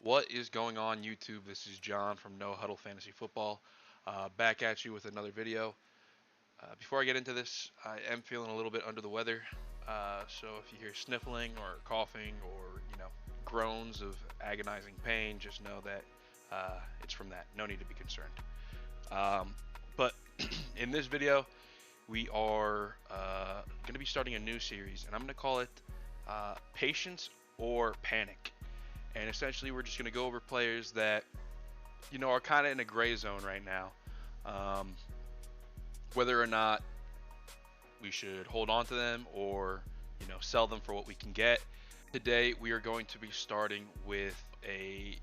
What is going on YouTube? This is John from No Huddle Fantasy Football, back at you with another video. Before I get into this, I am feeling a little bit under the weather, so if you hear sniffling or coughing or groans of agonizing pain, just know that it's from that. No need to be concerned. But in this video, we are going to be starting a new series, and I'm going to call it Patience or Panic. And essentially, we're just going to go over players that, are kind of in a gray zone right now. Whether or not we should hold on to them or, sell them for what we can get. Today, we are going to be starting with a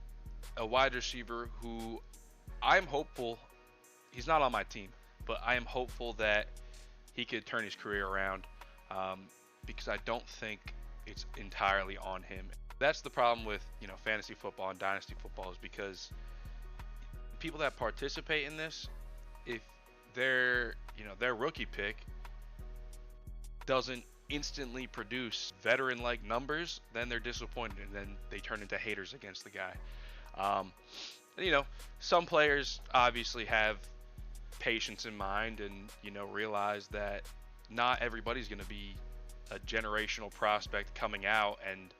wide receiver who I'm hopeful, he's not on my team, but I am hopeful that he could turn his career around because I don't think it's entirely on him. That's the problem with fantasy football and dynasty football, is because people that participate in this, if their rookie pick doesn't instantly produce veteran-like numbers, then they're disappointed and then they turn into haters against the guy. Some players obviously have patience in mind and realize that not everybody's going to be a generational prospect coming out and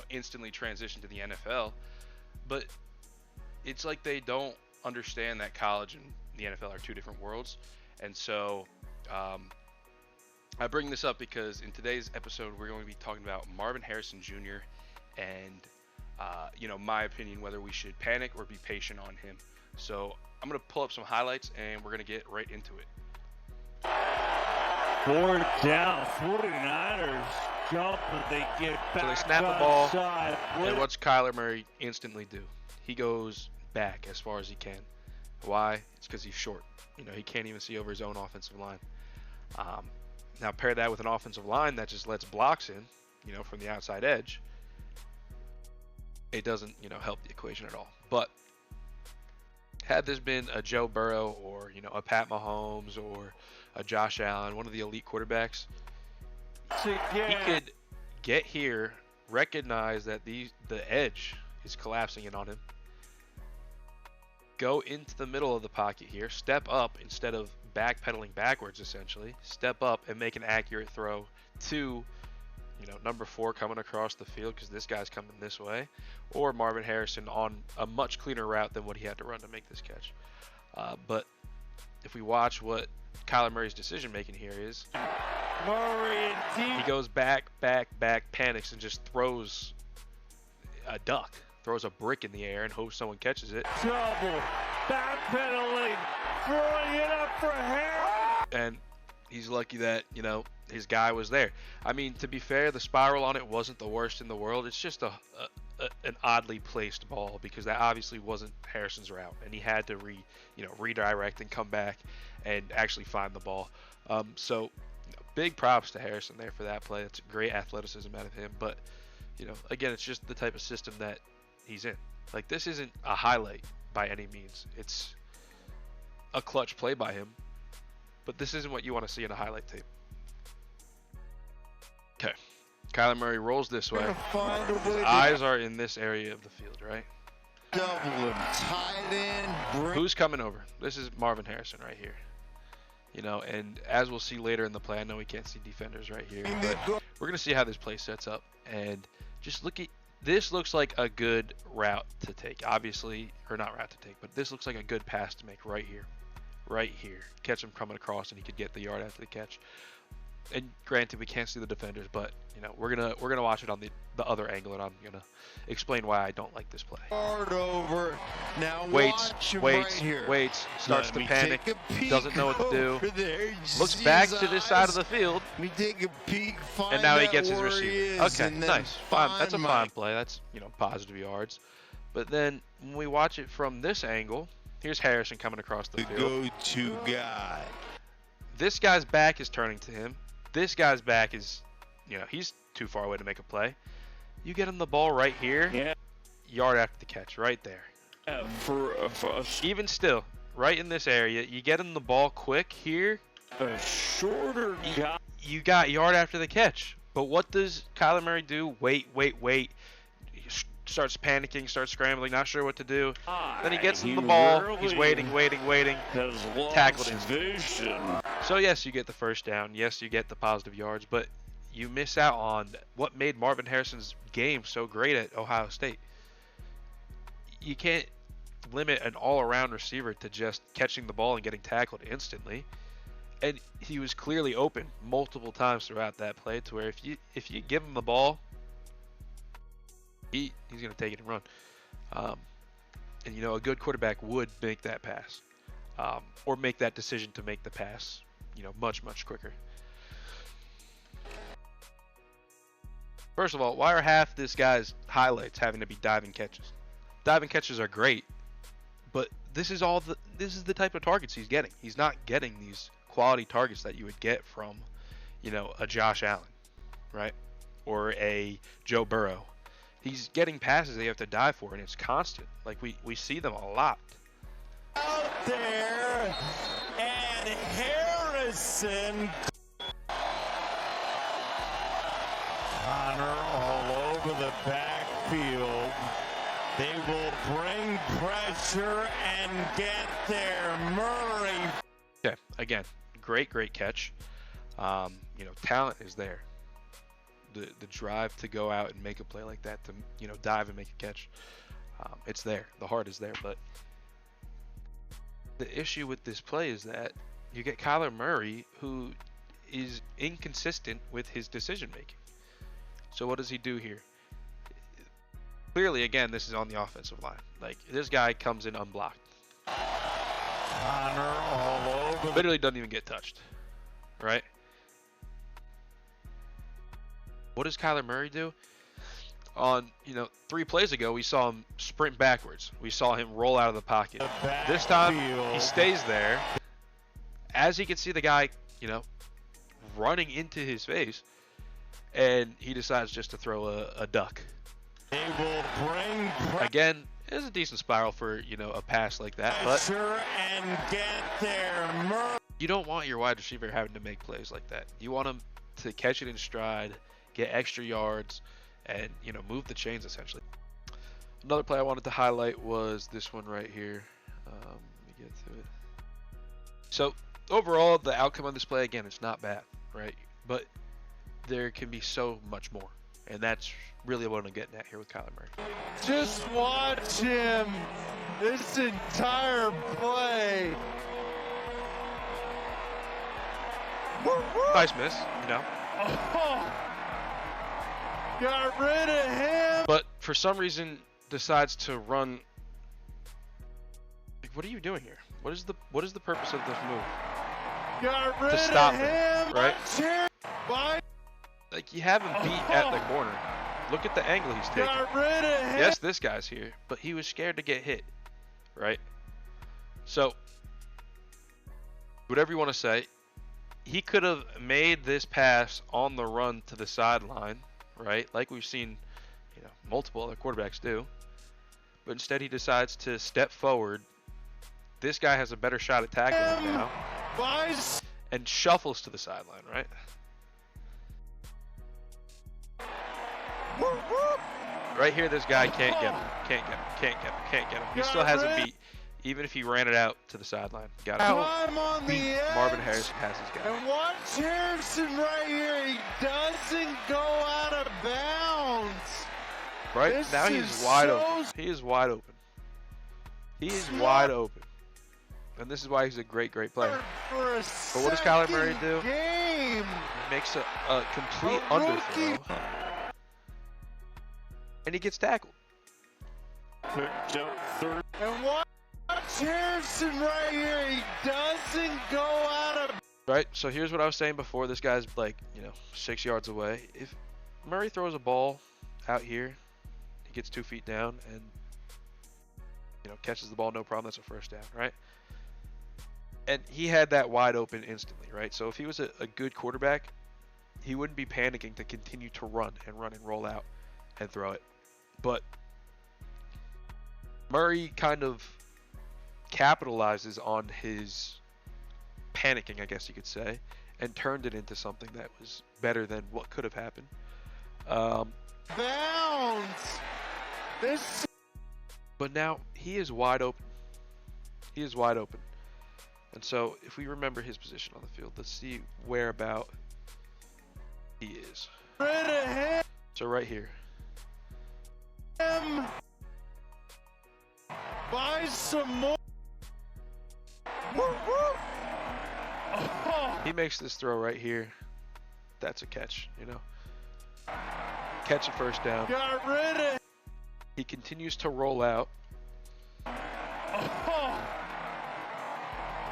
instantly transition to the NFL, but it's like they don't understand that college and the NFL are two different worlds. And so I bring this up because in today's episode we're going to be talking about Marvin Harrison Jr. and my opinion whether we should panic or be patient on him. So I'm going to pull up some highlights and we're going to get right into it. Fourth down, 49ers jump, and they get back. So they snap the ball, and what's Kyler Murray instantly do? He goes back as far as he can. Why? It's because he's short. He can't even see over his own offensive line. Now pair that with an offensive line that just lets blocks in, from the outside edge. It doesn't, help the equation at all. But had this been a Joe Burrow or, a Pat Mahomes or a Josh Allen, one of the elite quarterbacks, he could get here, recognize that the edge is collapsing in on him, go into the middle of the pocket here, step up instead of backpedaling backwards, essentially, step up and make an accurate throw to, number 4 coming across the field because this guy's coming this way, or Marvin Harrison on a much cleaner route than what he had to run to make this catch. But if we watch what Kyler Murray's decision making here is, he goes back, panics, and just throws a duck, throws a brick in the air and hopes someone catches it. Double, backpedaling, throwing it up for Harris. And he's lucky that, his guy was there. I mean, to be fair, the spiral on it wasn't the worst in the world. It's just an oddly placed ball because that obviously wasn't Harrison's route, and he had to redirect and come back and actually find the ball. So big props to Harrison there for that play. It's great athleticism out of him. But again, it's just the type of system that he's in. Like, this isn't a highlight by any means. It's a clutch play by him, but this isn't what you want to see in a highlight tape. Okay, Kyler Murray rolls this way. His eyes are in this area of the field, right? Double him, tight end. Who's coming over? This is Marvin Harrison right here. And as we'll see later in the play, I know we can't see defenders right here, but we're going to see how this play sets up. And just look at this. Looks like a good route to take, obviously, or not route to take, but this looks like a good pass to make right here. Right here. Catch him coming across, and he could get the yard after the catch. And granted, we can't see the defenders, but we're gonna watch it on the other angle, and I'm gonna explain why I don't like this play. Over. Now waits, starts to panic, doesn't know what to do, looks back to this side of the field, we take a peek, and now he gets his receiver. Okay, nice, fine. That's a fine play. That's positive yards. But then when we watch it from this angle, here's Harrison coming across the field. Go-to guy. This guy's back is turning to him. This guy's back is, he's too far away to make a play. You get him the ball right here, yard after the catch, right there. Even still, right in this area, you get him the ball quick here. A shorter guy. You got yard after the catch. But what does Kyler Murray do? Wait. starts panicking, starts scrambling, not sure what to do. Then he gets He the ball. really He's waiting. has lost Tackled him. vision. So yes, you get the first down. Yes, you get the positive yards, but you miss out on what made Marvin Harrison's game so great at Ohio State. You can't limit an all-around receiver to just catching the ball and getting tackled instantly. And he was clearly open multiple times throughout that play, to where if you give him the ball, he's going to take it and run. And you know, a good quarterback would make that pass, or make that decision to make the pass, you know, much quicker. First of all, why are half this guy's highlights having to be diving catches? Diving catches are great, but this is the type of targets he's getting. He's not getting these quality targets that you would get from, you know, a Josh Allen, right? Or a Joe Burrow. He's getting passes they have to dive for, and it's constant. Like, we see them a lot. Out there, and Harrison. Connor all over the backfield. They will bring pressure and get there. Murray. Okay, again, great catch. You know, talent is there. The drive to go out and make a play like that, to, you know, dive and make a catch, it's there. The heart is there. But the issue with this play is that you get Kyler Murray, who is inconsistent with his decision making. So what does he do here? Clearly, again, this is on the offensive line. Like, this guy comes in unblocked. Connor all over. Literally doesn't even get touched, right? What does Kyler Murray do? On, you know, 3 plays ago, we saw him sprint backwards. We saw him roll out of the pocket. This time, he stays there. As he can see the guy, you know, running into his face, and he decides just to throw a duck. They will bring Again, it's a decent spiral for, you know, a pass like that, but and get there. You don't want your wide receiver having to make plays like that. You want him to catch it in stride, get extra yards, and, you know, move the chains essentially. Another play I wanted to highlight was this one right here. Let me get to it. So overall, the outcome on this play, again, it's not bad, right? But there can be so much more, and that's really what I'm getting at here with Kyler Murray. Just watch him this entire play. Nice miss, you know. Oh, got rid of him. But for some reason decides to run. Like, what are you doing here? What is the purpose of this move? Got rid To stop of him, him. right? Like, you have him beat at the corner. Look at the angle he's taking. Got rid of him. Yes, this guy's here, but he was scared to get hit, right? So, whatever you want to say, he could have made this pass on the run to the sideline, right? Like we've seen, you know, multiple other quarterbacks do. But instead, he decides to step forward. This guy has a better shot at tackling him now, and shuffles to the sideline, right? Right here, this guy can't get him. He still has him beat, even if he ran it out to the sideline. Got him. Marvin Harrison has his guy. And watch Harrison right here. He doesn't go out of bounds. Right? This Now is he's wide so open. He is wide open. He is wide open. And this is why he's a great player. But what does Kyler Murray do? Game. He makes a complete underthrow. And he gets tackled. And watch Harrison right here. He doesn't go out of. Right? So here's what I was saying before. This guy's like, you know, 6 yards away. If Murray throws a ball out here, he gets 2 feet down and, you know, catches the ball, no problem. That's a first down, right? And he had that wide open instantly, right? So if he was a good quarterback, he wouldn't be panicking to continue to run and roll out and throw it. But Murray kind of capitalizes on his panicking, I guess you could say, and turned it into something that was better than what could have happened. Bounce. This. But now he is wide open. He is wide open. And so if we remember his position on the field, let's see where about he is. So right here. Buy some more. He makes this throw right here. That's a catch, you know. Catch a first down. Got rid of. He continues to roll out.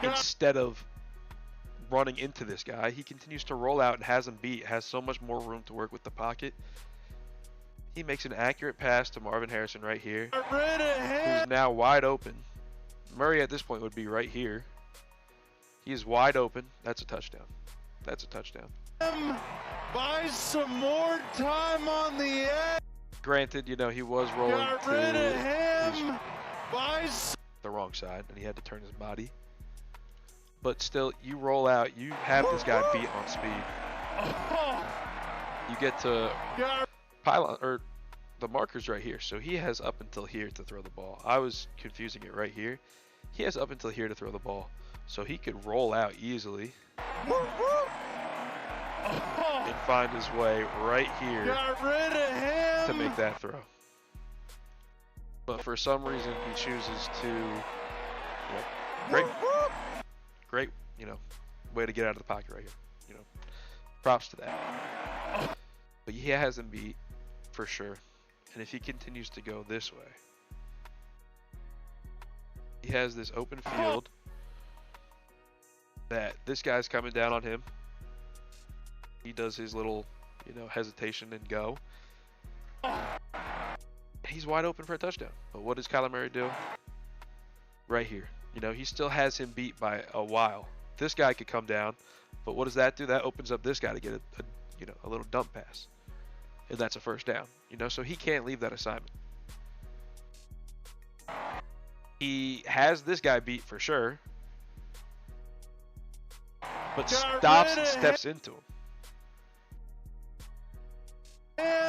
Instead of running into this guy, he continues to roll out and has him beat, has so much more room to work with the pocket. He makes an accurate pass to Marvin Harrison right here, who's now wide open. Murray at this point would be right here. He is wide open. That's a touchdown. That's a touchdown. Buy some more time on the edge. Granted, you know, he was rolling Got rid of him. The wrong side, and he had to turn his body. But still, you roll out, you have this guy beat on speed. You get to pylon, or the marker's right here, so he has up until here to throw the ball. I was confusing it right here. He has up until here to throw the ball, so he could roll out easily and find his way right here to make that throw. But for some reason, he chooses to, great, you know, way to get out of the pocket right here. You know, props to that. But he has him beat for sure. And if he continues to go this way, he has this open field that this guy's coming down on him. He does his little, you know, hesitation and go. He's wide open for a touchdown. But what does Kyler Murray do? Right here. You know, he still has him beat by a while. This guy could come down, but what does that do? That opens up this guy to get a little dump pass, and that's a first down. You know, so he can't leave that assignment. He has this guy beat for sure, but stops and steps into him.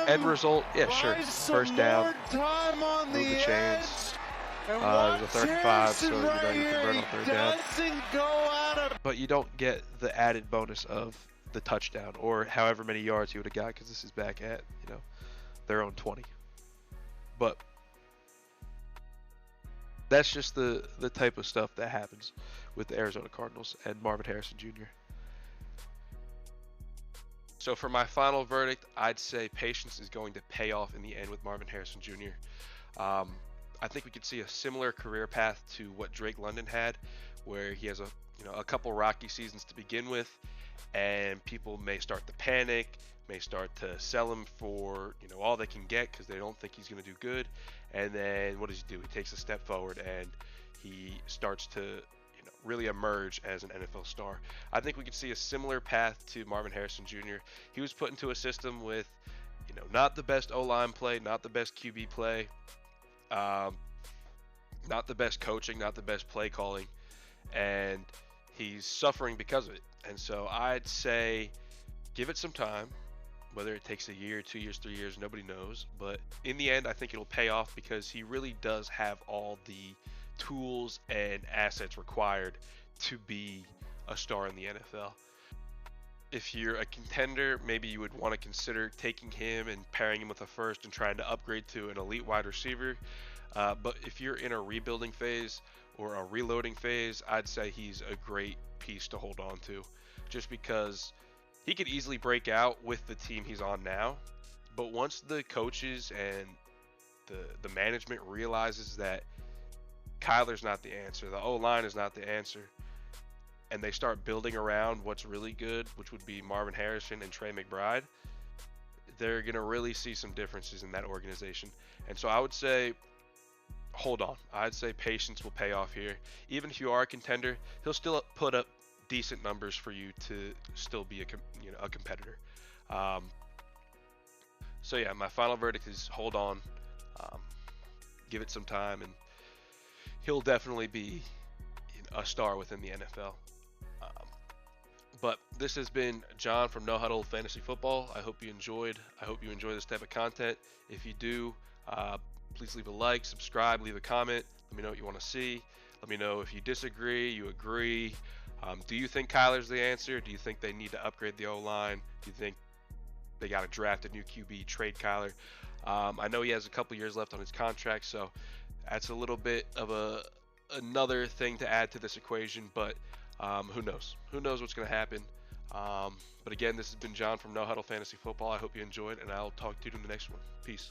End result, yeah, sure. First down. Move the chains. It was a 35, so you know you convert on third down. But you don't get the added bonus of the touchdown or however many yards he would have got, because this is back at, you know, their own 20. But that's just the type of stuff that happens with the Arizona Cardinals and Marvin Harrison Jr. So for my final verdict, I'd say patience is going to pay off in the end with Marvin Harrison Jr. I think we could see a similar career path to what Drake London had, where he has a couple rocky seasons to begin with, and people may start to panic, may start to sell him for all they can get because they don't think he's going to do good. And then what does he do? He takes a step forward and he starts to really emerge as an NFL star. I think we could see a similar path to Marvin Harrison Jr. He was put into a system with not the best O-line play, not the best QB play, not the best coaching, not the best play calling, and he's suffering because of it. And so I'd say give it some time, whether it takes a year, 2 years, 3 years, nobody knows. But in the end, I think it'll pay off because he really does have all the tools and assets required to be a star in the NFL. If you're a contender, maybe you would want to consider taking him and pairing him with a first and trying to upgrade to an elite wide receiver. But if you're in a rebuilding phase or a reloading phase, I'd say he's a great piece to hold on to, just because he could easily break out with the team he's on now. But once the coaches and the management realizes that Kyler's not the answer, the O-line is not the answer, and they start building around what's really good, which would be Marvin Harrison and Trey McBride, they're going to really see some differences in that organization. And so I would say hold on. I'd say patience will pay off here. Even if you are a contender, he'll still put up decent numbers for you to still be a competitor. So yeah, my final verdict is hold on, give it some time, and he'll definitely be a star within the NFL. But this has been John from No Huddle Fantasy Football. I hope you enjoyed. I hope you enjoy this type of content. If you do, Please leave a like, subscribe, leave a comment. Let me know what you want to see. Let me know if you disagree, you agree. Do you think Kyler's the answer? Do you think they need to upgrade the O-line? Do you think they got to draft a new QB, trade Kyler? I know he has a couple years left on his contract, so that's a little bit of another thing to add to this equation, but who knows? Who knows what's going to happen? But again, this has been John from No Huddle Fantasy Football. I hope you enjoyed, and I'll talk to you in the next one. Peace.